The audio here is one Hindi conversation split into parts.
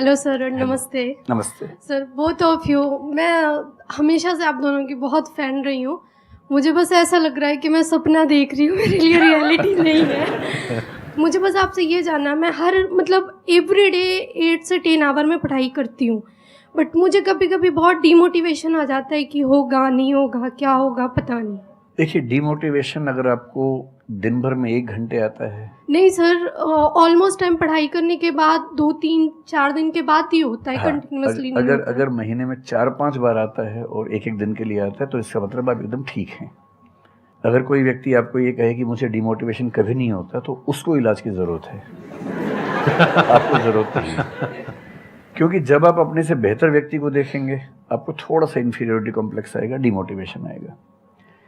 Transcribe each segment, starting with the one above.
हेलो सर और नमस्ते। नमस्ते सर, बोथ ऑफ यू, मैं हमेशा से आप दोनों की बहुत फ़ैन रही हूँ। मुझे बस ऐसा लग रहा है कि मैं सपना देख रही हूँ, मेरे लिए रियलिटी नहीं है। मुझे बस आपसे ये जानना है, मैं हर एवरीडे 8 से 10 आवर में पढ़ाई करती हूँ, बट मुझे कभी कभी बहुत डीमोटिवेशन आ जाता है कि होगा नहीं होगा, क्या होगा पता नहीं। देखिए, डिमोटिवेशन अगर आपको दिन भर में 1 घंटे आता है। नहीं सर, ऑलमोस्ट टाइम पढ़ाई करने के बाद 2-3-4 दिन के बाद ही होता है, हाँ, कंटिन्यूसली नहीं होता। अगर महीने में 4-5 बार आता है और एक दिन के लिए आता है तो इसका मतलब आप एकदम ठीक हैं। अगर कोई व्यक्ति आपको ये कहे कि मुझे डिमोटिवेशन कभी नहीं होता तो उसको इलाज की ज़रूरत है। आपको ज़रूरत नहीं है, क्योंकि जब आप अपने से बेहतर व्यक्ति को देखेंगे आपको थोड़ा सा इन्फीरियरिटी कॉम्प्लेक्स आएगा, डिमोटिवेशन आएगा।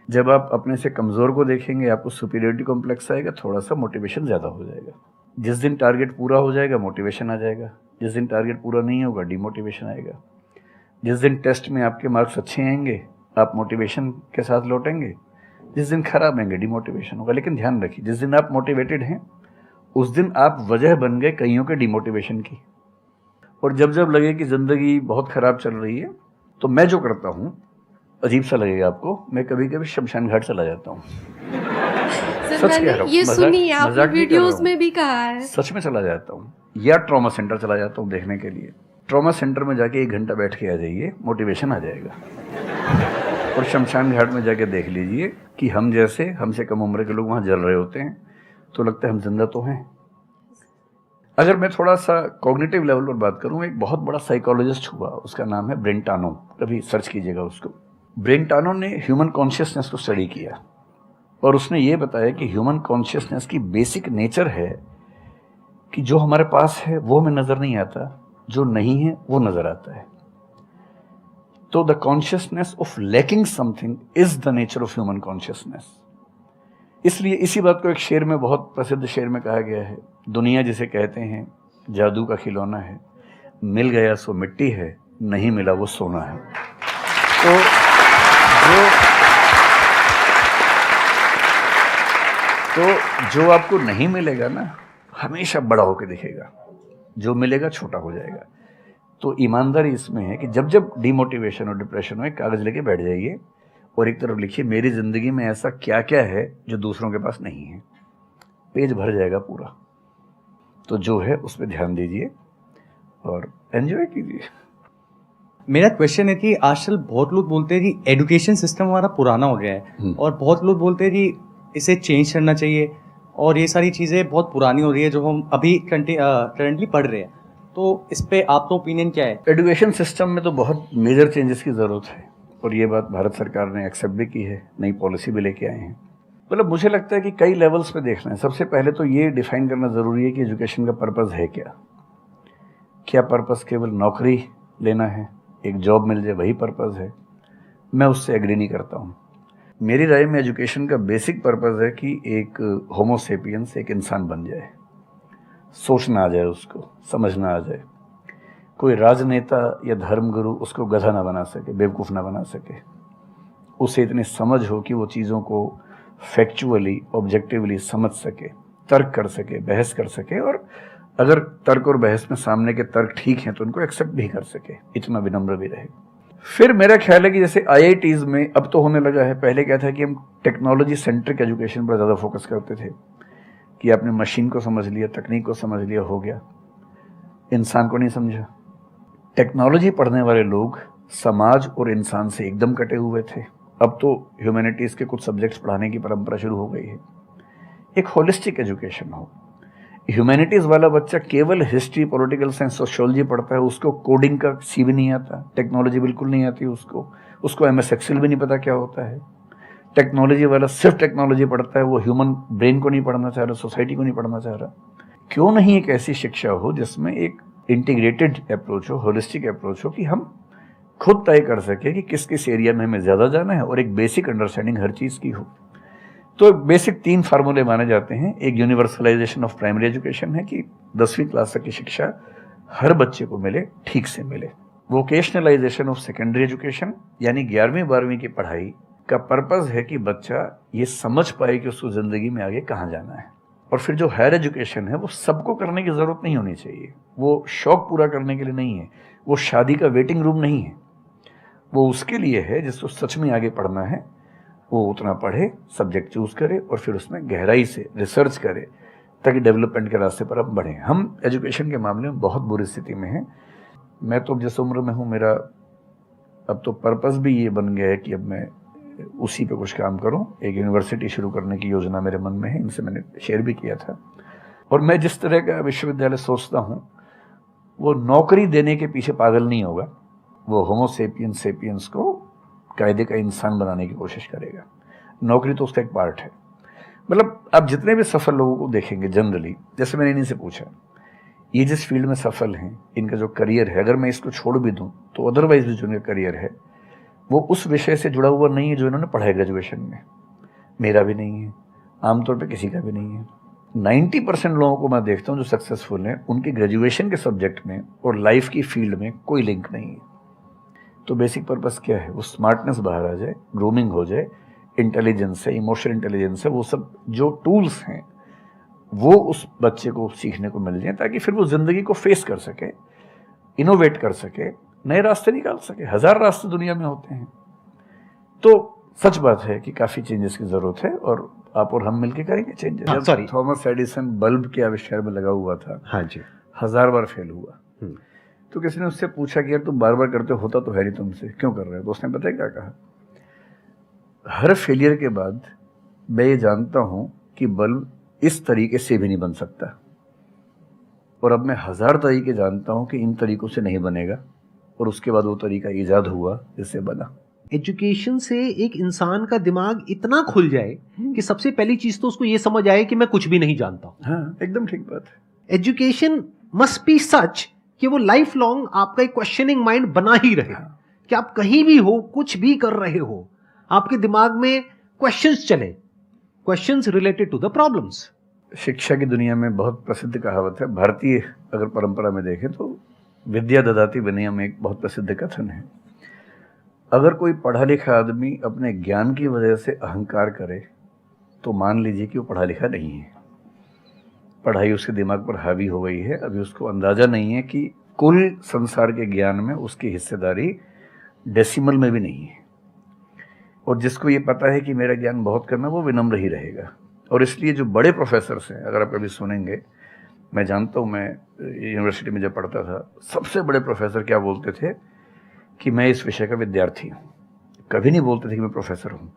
जब आप अपने से कमज़ोर को देखेंगे आपको सुपीरियरिटी कॉम्प्लेक्स आएगा, थोड़ा सा मोटिवेशन ज़्यादा हो जाएगा। जिस दिन टारगेट पूरा हो जाएगा मोटिवेशन आ जाएगा, जिस दिन टारगेट पूरा नहीं होगा डिमोटिवेशन आएगा। जिस दिन टेस्ट में आपके मार्क्स अच्छे आएंगे आप मोटिवेशन के साथ लौटेंगे, जिस दिन खराब आएंगे डिमोटिवेशन होगा। लेकिन ध्यान रखिए, जिस दिन आप मोटिवेटेड हैं उस दिन आप वजह बन गए कईयों के डिमोटिवेशन की। और जब जब लगे कि ज़िंदगी बहुत ख़राब चल रही है तो मैं जो करता हूँ, अजीब सा लगेगा आपको, मैं कभी कभी शमशान घाट चला जाता हूँ। सर, मैंने ये सुनी है, आपने वीडियोस में भी कहा है। सच में चला जाता हूँ, या ट्रॉमा सेंटर चला जाता हूँ देखने के लिए। ट्रॉमा सेंटर में जाके 1 घंटा बैठ के आ जाइए, मोटिवेशन आ जाएगा। और शमशान घाट में जाके देख लीजिए कि हम जैसे हमसे कम उम्र के लोग वहाँ जल रहे होते हैं तो लगता है हम जिंदा तो हैं। अगर मैं थोड़ा सा कॉग्निटिव लेवल पर बात करूँ, एक बहुत बड़ा साइकोलॉजिस्ट हुआ, उसका नाम है ब्रेंटानो, कभी सर्च कीजिएगा उसको। ब्रेंटानो ने ह्यूमन कॉन्शियसनेस को स्टडी किया और उसने ये बताया कि ह्यूमन कॉन्शियसनेस की बेसिक नेचर है कि जो हमारे पास है वो हमें नज़र नहीं आता, जो नहीं है वो नज़र आता है। तो the consciousness of lacking something is the nature of human consciousness. इसलिए इसी बात को एक शेर में, बहुत प्रसिद्ध शेर में कहा गया है, दुनिया जिसे कहते हैं जादू का खिलौना है, मिल गया सो मिट्टी है, नहीं मिला वो सोना है। तो जो आपको नहीं मिलेगा ना, हमेशा बड़ा होकर दिखेगा, जो मिलेगा छोटा हो जाएगा। तो ईमानदारी इसमें है कि जब जब डिमोटिवेशन और डिप्रेशन हो, एक कागज़ लेके बैठ जाइए और एक तरफ लिखिए मेरी ज़िंदगी में ऐसा क्या क्या है जो दूसरों के पास नहीं है। पेज भर जाएगा पूरा। तो जो है उस पर ध्यान दीजिए और एंजॉय कीजिए। मेरा क्वेश्चन है कि आजकल बहुत लोग बोलते हैं कि एजुकेशन सिस्टम हमारा पुराना हो गया है और बहुत लोग बोलते हैं कि इसे चेंज करना चाहिए और ये सारी चीज़ें बहुत पुरानी हो रही है जो हम अभी करंटली पढ़ रहे हैं। तो इस पे आपका ओपिनियन क्या है? एजुकेशन सिस्टम में तो बहुत मेजर चेंजेस की ज़रूरत है और ये बात भारत सरकार ने एक्सेप्ट भी की है, नई पॉलिसी भी लेके आए हैं। मतलब मुझे लगता है कि कई लेवल्स पे देखना है। सबसे पहले तो ये डिफाइन करना ज़रूरी है कि एजुकेशन का पर्पज़ है क्या। क्या पर्पज़ केवल नौकरी लेना है, एक जॉब मिल जाए, वही पर्पज़ है? मैं उससे एग्री नहीं करता हूँ। मेरी राय में एजुकेशन का बेसिक पर्पज़ है कि एक होमो सेपियंस, एक इंसान बन जाए, सोचना आ जाए, उसको समझना आ जाए। कोई राजनेता या धर्मगुरु उसको गधा ना बना सके, बेवकूफ़ ना बना सके। उसे इतनी समझ हो कि वो चीज़ों को फैक्चुअली, ऑब्जेक्टिवली समझ सके, तर्क कर सके, बहस कर सके, और अगर तर्क और बहस में सामने के तर्क ठीक हैं तो उनको एक्सेप्ट भी कर सके, इतना विनम्र भी रहे। फिर मेरा ख्याल है कि जैसे IITs में अब तो होने लगा है, पहले क्या था कि हम टेक्नोलॉजी सेंट्रिक एजुकेशन पर ज़्यादा फोकस करते थे कि आपने मशीन को समझ लिया, तकनीक को समझ लिया, हो गया, इंसान को नहीं समझा। टेक्नोलॉजी पढ़ने वाले लोग समाज और इंसान से एकदम कटे हुए थे। अब तो ह्यूमैनिटीज़ के कुछ सब्जेक्ट्स पढ़ाने की परंपरा शुरू हो गई है। एक होलिस्टिक एजुकेशन हो। ह्यूमैनिटीज़ वाला बच्चा केवल हिस्ट्री, पॉलिटिकल साइंस, सोशियोलॉजी पढ़ता है, उसको कोडिंग का सी भी नहीं आता, टेक्नोलॉजी बिल्कुल नहीं आती उसको MS एक्सेल भी नहीं पता क्या होता है। टेक्नोलॉजी वाला सिर्फ टेक्नोलॉजी पढ़ता है, वो ह्यूमन ब्रेन को नहीं पढ़ना चाह रहा, सोसाइटी को नहीं पढ़ना चाह रहा। क्यों नहीं एक ऐसी शिक्षा हो जिसमें एक इंटीग्रेटेड अप्रोच हो, होलिस्टिक अप्रोच हो, कि हम खुद तय कर सके कि किस किस एरिया में हमें ज़्यादा जाना है और एक बेसिक अंडरस्टैंडिंग हर चीज़ की हो। तो बेसिक 3 फार्मूले माने जाते हैं। एक यूनिवर्सलाइजेशन ऑफ प्राइमरी एजुकेशन है कि 10वीं क्लास तक की शिक्षा हर बच्चे को मिले, ठीक से मिले। वोकेशनलाइजेशन ऑफ सेकेंडरी एजुकेशन, यानी 11वीं 12वीं की पढ़ाई का पर्पज़ है कि बच्चा ये समझ पाए कि उसको ज़िंदगी में आगे कहाँ जाना है। और फिर जो हायर एजुकेशन है वो सबको करने की ज़रूरत नहीं होनी चाहिए, वो शौक पूरा करने के लिए नहीं है, वो शादी का वेटिंग रूम नहीं है, वो उसके लिए है जिसको सच में आगे पढ़ना है, वो उतना पढ़े, सब्जेक्ट चूज़ करे और फिर उसमें गहराई से रिसर्च करे ताकि डेवलपमेंट के रास्ते पर अब बढ़ें। हम एजुकेशन के मामले में बहुत बुरी स्थिति में हैं। मैं तो जिस उम्र में हूँ, मेरा अब तो पर्पस भी ये बन गया है कि अब मैं उसी पे कुछ काम करूं। एक यूनिवर्सिटी शुरू करने की योजना मेरे मन में है, इनसे मैंने शेयर भी किया था। और मैं जिस तरह का विश्वविद्यालय सोचता हूं वो नौकरी देने के पीछे पागल नहीं होगा, वो होमो सेपियंस को कायदे का इंसान बनाने की कोशिश करेगा। नौकरी तो उसका एक पार्ट है। मतलब आप जितने भी सफल लोगों को देखेंगे जनरली, जैसे मैंने इन्हीं से पूछा, ये जिस फील्ड में सफल हैं, इनका जो करियर है, अगर मैं इसको छोड़ भी दूं तो अदरवाइज भी जो इनका करियर है वो उस विषय से जुड़ा हुआ नहीं है जो इन्होंने पढ़ा है ग्रेजुएशन में। मेरा भी नहीं है, आमतौर पे किसी का भी नहीं है। 90% लोगों को मैं देखता हूँ जो सक्सेसफुल हैं, उनके ग्रेजुएशन के सब्जेक्ट में और लाइफ की फील्ड में कोई लिंक नहीं है। तो बेसिक पर्पस क्या है? वो स्मार्टनेस बाहर आ जाए, ग्रूमिंग हो जाए, इंटेलिजेंस है, इमोशनल इंटेलिजेंस है, वो सब जो टूल्स हैं वो उस बच्चे को सीखने को मिल जाए ताकि फिर वो ज़िंदगी को फेस कर सके, इनोवेट कर सके, नए रास्ते निकाल सके। 1000 रास्ते दुनिया में होते हैं। तो सच बात है कि काफ़ी चेंजेस की ज़रूरत है और आप और हम मिलके करेंगे चेंजेस। हाँ, सॉरी, थॉमस एडिसन बल्ब के आविष्कार में लगा हुआ था, हाँ जी, 1000 बार फेल हुआ। तो किसी ने उससे पूछा कि यार तुम बार बार करते होता तो है नहीं तुमसे, क्यों कर रहे हो? तो उसने पता है क्या कहा? हर फेलियर के बाद मैं ये जानता हूं कि बल्ब इस तरीके से भी नहीं बन सकता, और अब मैं 1000 तरीके जानता हूं कि इन तरीकों से नहीं बनेगा, और उसके बाद वो तरीका ईजाद हुआ जिससे बना। एजुकेशन से एक इंसान का दिमाग इतना खुल जाए कि सबसे पहली चीज तो उसको ये समझ आए कि मैं कुछ भी नहीं जानता हूं। हाँ, एकदम ठीक बात है। एजुकेशन मस्ट बी सच कि वो लाइफ लॉन्ग आपका एक क्वेश्चनिंग माइंड बना ही रहे, कि आप कहीं भी हो, कुछ भी कर रहे हो, आपके दिमाग में क्वेश्चंस चले, questions related to the problems. शिक्षा की दुनिया में बहुत प्रसिद्ध कहावत है, भारतीय अगर परंपरा में देखें तो विद्या ददाति विनयम एक बहुत प्रसिद्ध कथन है। अगर कोई पढ़ा लिखा आदमी अपने ज्ञान की वजह से अहंकार करे तो मान लीजिए कि वो पढ़ा लिखा नहीं है, पढ़ाई उसके दिमाग पर हावी हो गई है। अभी उसको अंदाज़ा नहीं है कि कुल संसार के ज्ञान में उसकी हिस्सेदारी डेसिमल में भी नहीं है। और जिसको ये पता है कि मेरा ज्ञान बहुत कम है, वो विनम्र ही रहेगा। और इसलिए जो बड़े प्रोफेसर्स हैं, अगर आप कभी सुनेंगे, मैं जानता हूँ, मैं यूनिवर्सिटी में जब पढ़ता था, सबसे बड़े प्रोफेसर क्या बोलते थे कि मैं इस विषय का विद्यार्थी हूँ, कभी नहीं बोलते थे कि मैं प्रोफेसर हूँ।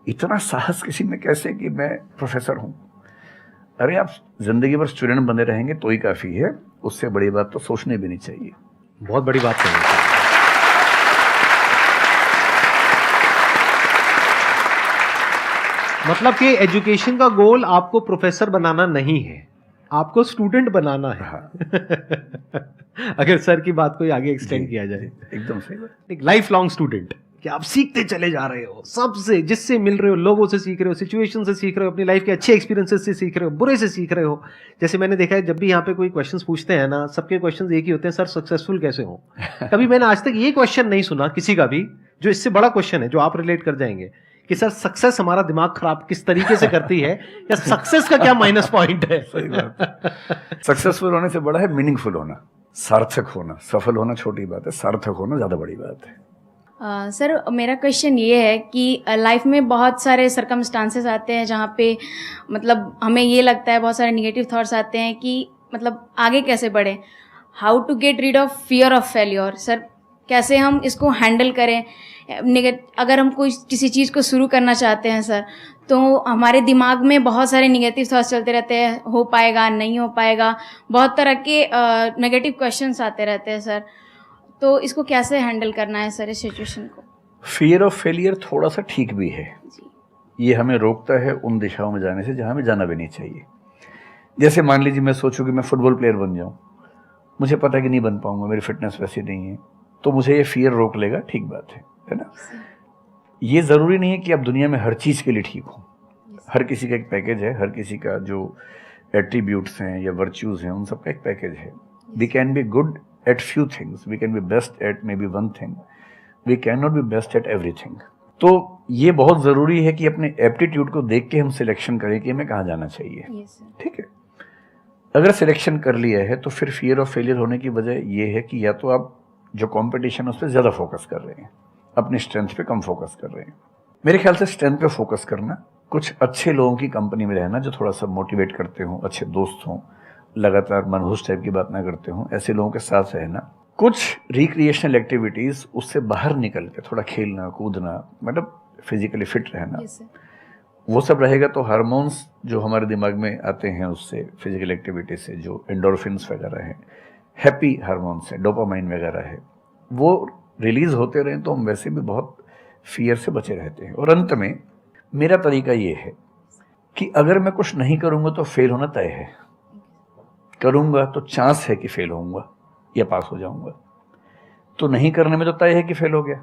इतना साहस किसी में कैसे कि मैं प्रोफेसर हूँ? अरे आप जिंदगी भर स्टूडेंट बने रहेंगे तो ही काफ़ी है, उससे बड़ी बात तो सोचने भी नहीं चाहिए। बहुत बड़ी बात है। मतलब कि एजुकेशन का गोल आपको प्रोफेसर बनाना नहीं है, आपको स्टूडेंट बनाना है। हाँ। अगर सर की बात को आगे एक्सटेंड किया जाए, एकदम सही बात। एक लाइफ लॉन्ग स्टूडेंट, कि आप सीखते चले जा रहे हो, सबसे जिससे मिल रहे हो, लोगों से सीख रहे हो, सिचुएशन से सीख रहे हो, अपनी लाइफ के अच्छे एक्सपीरियंसेस से सीख रहे हो, बुरे से सीख रहे हो। जैसे मैंने देखा है, जब भी यहाँ पे कोई क्वेश्चंस पूछते हैं ना, सबके क्वेश्चंस एक ही होते हैं, सर सक्सेसफुल कैसे हो। कभी मैंने आज तक ये क्वेश्चन नहीं सुना किसी का भी जो इससे बड़ा क्वेश्चन है, जो आप रिलेट कर जाएंगे कि सर सक्सेस हमारा दिमाग खराब किस तरीके से करती है, या सक्सेस का क्या माइनस पॉइंट है। सही बात। सक्सेसफुल होने से बड़ा है मीनिंगफुल होना, सार्थक होना। सफल होना छोटी बात है, सार्थक होना ज़्यादा बड़ी बात है। सर मेरा क्वेश्चन ये है कि लाइफ में बहुत सारे सर्कमस्टांसेस आते हैं जहाँ पे मतलब हमें ये लगता है, बहुत सारे निगेटिव थॉट्स आते हैं कि मतलब आगे कैसे बढ़े, how to get rid of fear of failure. Sir कैसे हम इसको हैंडल करें? अगर हम कोई किसी चीज़ को शुरू करना चाहते हैं सर, तो हमारे दिमाग में बहुत सारे निगेटिव थॉट्स चलते रहते हैं, हो पाएगा नहीं हो पाएगा, बहुत तरह के नेगेटिव क्वेश्चंस आते रहते हैं सर। तो इसको कैसे हैंडल करना है सर, इस सिचुएशन को? फियर ऑफ फेलियर थोड़ा सा ठीक भी है जी। ये हमें रोकता है उन दिशाओं में जाने से जहाँ हमें जाना भी नहीं चाहिए। जैसे मान लीजिए मैं सोचूं कि मैं फुटबॉल प्लेयर बन जाऊं, मुझे पता है कि नहीं बन पाऊंगा, मेरी फिटनेस वैसी नहीं है, तो मुझे ये फियर रोक लेगा, ठीक बात है ना। ये ज़रूरी नहीं है कि आप दुनिया में हर चीज़ के लिए ठीक हो। हर किसी का एक पैकेज है, हर किसी का जो एट्रीब्यूट्स हैं या वर्च्यूज़ हैं, उन सब का एक पैकेज है। We can be good at few things, we can be best at maybe one thing, we cannot be best at everything। तो ये बहुत ज़रूरी है कि अपने एप्टीट्यूड को देख के हम सिलेक्शन करें कि हमें कहाँ जाना चाहिए। Yes sir. ठीक है, अगर सिलेक्शन कर लिया है तो फिर फियर ऑफ फेलियर होने की वजह ये है कि या तो आप जो कंपटीशन है उस पर ज़्यादा फोकस कर रहे हैं, अपनी स्ट्रेंथ पे कम फोकस कर रहे हैं। मेरे ख्याल से स्ट्रेंथ पे फोकस करना, कुछ अच्छे लोगों की कंपनी में रहना जो थोड़ा सा मोटिवेट करते हों, अच्छे दोस्त हों, लगातार मनहूस टाइप की बात ना करते हों, ऐसे लोगों के साथ रहना, कुछ रिक्रिएशनल एक्टिविटीज़ उससे बाहर निकल के थोड़ा खेलना कूदना, मतलब फिजिकली फिट रहना, यस सर। वो सब रहेगा तो हार्मोन्स जो हमारे दिमाग में आते हैं उससे, फिजिकल एक्टिविटी से, जो एंडोर्फिन्स वगैरह हैं, हैप्पी हार्मोन्स है, डोपामाइन वगैरह है, वो रिलीज होते रहें तो हम वैसे भी बहुत फियर से बचे रहते हैं। और अंत में मेरा तरीका ये है कि अगर मैं कुछ नहीं करूँगा तो फेल होना तय है, करूँगा तो चांस है कि फेल होऊंगा या पास हो जाऊँगा, तो नहीं करने में तो तय है कि फेल हो गया,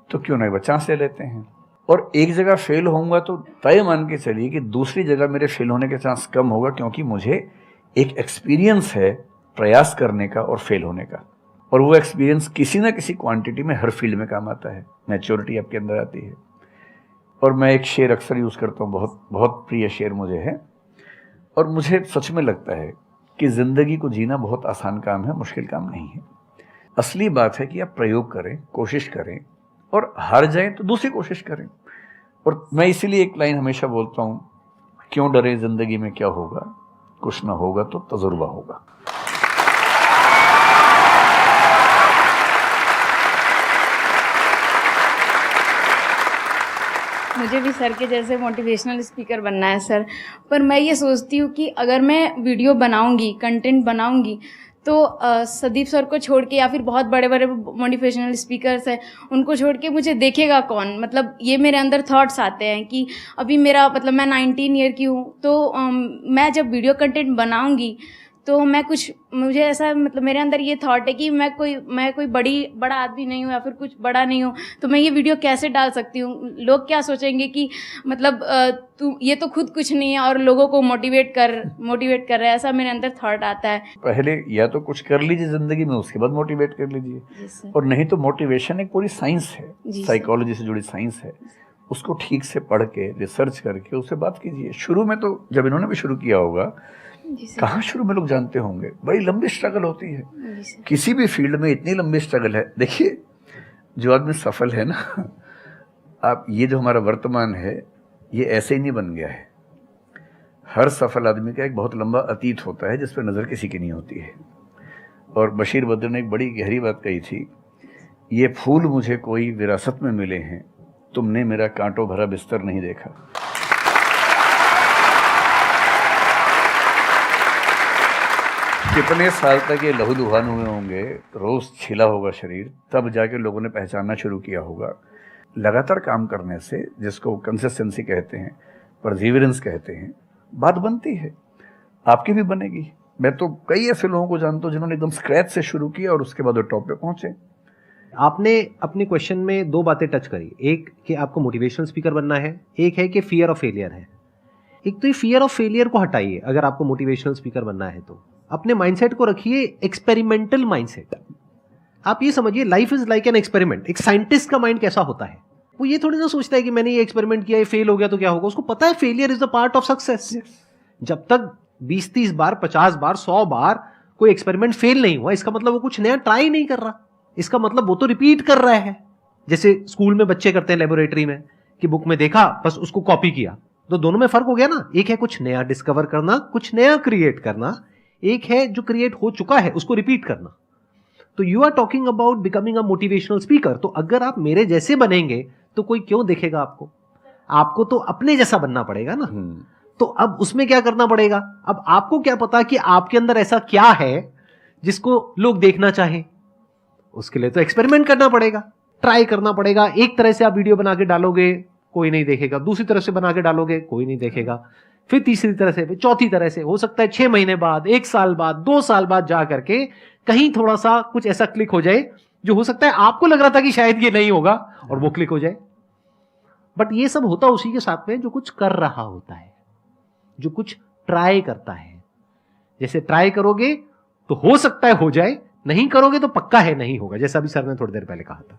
तो क्यों ना एक बार चांस ले लेते हैं। और एक जगह फेल होऊंगा तो तय मान के चलिए कि दूसरी जगह मेरे फेल होने के चांस कम होगा, क्योंकि मुझे एक एक्सपीरियंस है प्रयास करने का और फेल होने का, और वो एक्सपीरियंस किसी ना किसी क्वांटिटी में हर फील्ड में काम आता है, मैच्योरिटी आपके अंदर आती है। और मैं एक शेर अक्सर यूज़ करता हूँ, बहुत बहुत प्रिय शेर मुझे है, और मुझे सच में लगता है कि ज़िंदगी को जीना बहुत आसान काम है, मुश्किल काम नहीं है। असली बात है कि आप प्रयोग करें, कोशिश करें, और हार जाएं तो दूसरी कोशिश करें। और मैं इसीलिए एक लाइन हमेशा बोलता हूँ, क्यों डरे, ज़िंदगी में क्या होगा, कुछ ना होगा तो तजुर्बा होगा। मुझे भी सर के जैसे मोटिवेशनल स्पीकर बनना है सर, पर मैं ये सोचती हूँ कि अगर मैं वीडियो बनाऊँगी, कंटेंट बनाऊँगी, तो सदीप सर को छोड़ के या फिर बहुत बड़े बड़े मोटिवेशनल स्पीकर्स हैं उनको छोड़ के मुझे देखेगा कौन। मतलब ये मेरे अंदर थॉट्स आते हैं कि अभी मेरा मतलब मैं 19 ईयर की हूँ, तो मैं जब वीडियो कंटेंट बनाऊँगी तो मैं कुछ, मुझे ऐसा मतलब मेरे अंदर ये थॉट है कि मैं कोई बड़ा आदमी नहीं हूँ या फिर कुछ बड़ा नहीं हूँ, तो मैं ये वीडियो कैसे डाल सकती हूँ, लोग क्या सोचेंगे कि मतलब तू ये तो खुद कुछ नहीं है और लोगों को मोटिवेट कर रहा है, ऐसा मेरे अंदर थॉट आता है। पहले या तो कुछ कर लीजिए ज़िंदगी में, उसके बाद मोटिवेट कर लीजिए, और नहीं तो मोटिवेशन एक पूरी साइंस है, साइकोलॉजी से जुड़ी साइंस है, उसको ठीक से पढ़ के रिसर्च करके उससे बात कीजिए। शुरू में तो जब इन्होंने भी शुरू किया होगा, कहाँ शुरू में लोग जानते होंगे, बड़ी लंबी स्ट्रगल होती है, किसी भी फील्ड में इतनी लंबी स्ट्रगल है। देखिए जो आदमी सफल है ना, आप ये जो हमारा वर्तमान है ये ऐसे ही नहीं बन गया है। हर सफल आदमी का एक बहुत लंबा अतीत होता है जिस पर नज़र किसी की नहीं होती है। और बशीर बद्र ने एक बड़ी गहरी बात कही थी, ये फूल मुझे कोई विरासत में मिले हैं, तुमने मेरा कांटों भरा बिस्तर नहीं देखा। कितने साल तक ये लहूलुहान हुए होंगे, रोज छिला होगा शरीर, तब जाके लोगों ने पहचानना शुरू किया होगा। लगातार काम करने से, जिसको कंसिस्टेंसी कहते हैं, परसिवरेंस कहते हैं, बात बनती है, आपकी भी बनेगी। मैं तो कई ऐसे लोगों को जानता हूँ जिन्होंने एकदम स्क्रैच से शुरू किया और उसके बाद वो टॉप पे पहुंचे। आपने अपने क्वेश्चन में दो बातें टच करी, एक कि आपको मोटिवेशनल स्पीकर बनना है, एक है कि फियर ऑफ फेलियर है। एक तो ये फियर ऑफ फेलियर को हटाइए, अगर आपको मोटिवेशनल स्पीकर बनना है तो अपने माइंडसेट को रखिए एक्सपेरिमेंटल माइंडसेट। आप ये समझिए life is like an experiment. एक साइंटिस्ट का माइंड कैसा होता है, वो ये थोड़ी ना सोचता है कि मैंने ये एक्सपेरिमेंट किया, ये फेल हो गया तो क्या होगा। उसको पता है failure is the part of success. जब तक 20-30 बार, 50 बार, 100 बार कोई एक्सपेरिमेंट फेल नहीं हुआ, इसका मतलब वो कुछ नया ट्राई नहीं कर रहा, इसका मतलब वो तो रिपीट कर रहा है। जैसे स्कूल में बच्चे करते हैं लेबोरेटरी में कि बुक में देखा बस उसको कॉपी किया, तो दोनों में फर्क हो गया ना। एक है कुछ नया डिस्कवर करना, कुछ नया क्रिएट करना, एक है जो क्रिएट हो चुका है उसको रिपीट करना। तो you are talking about becoming a motivational speaker. तो अगर आप मेरे जैसे बनेंगे तो कोई क्यों देखेगा आपको, आपको तो अपने जैसा बनना पड़ेगा ना। तो अब उसमें क्या करना पड़ेगा, अब आपको क्या पता कि आपके अंदर ऐसा क्या है जिसको लोग देखना चाहें। उसके लिए तो एक्सपेरिमेंट करना पड़ेगा, ट्राई करना पड़ेगा। एक तरह से आप वीडियो बना के डालोगे, कोई नहीं देखेगा, दूसरी तरह से बना के डालोगे, कोई नहीं देखेगा, फिर तीसरी तरह से, फिर चौथी तरह से। हो सकता है 6 महीने बाद, 1 साल बाद, 2 साल बाद जा करके कहीं थोड़ा सा कुछ ऐसा क्लिक हो जाए जो हो सकता है आपको लग रहा था कि शायद ये नहीं होगा और वो क्लिक हो जाए। बट ये सब होता उसी के साथ में जो कुछ कर रहा होता है, जो कुछ ट्राई करता है। जैसे ट्राई करोगे तो हो सकता है हो जाए, नहीं करोगे तो पक्का है नहीं होगा, जैसा भी सर ने थोड़ी देर पहले कहा था।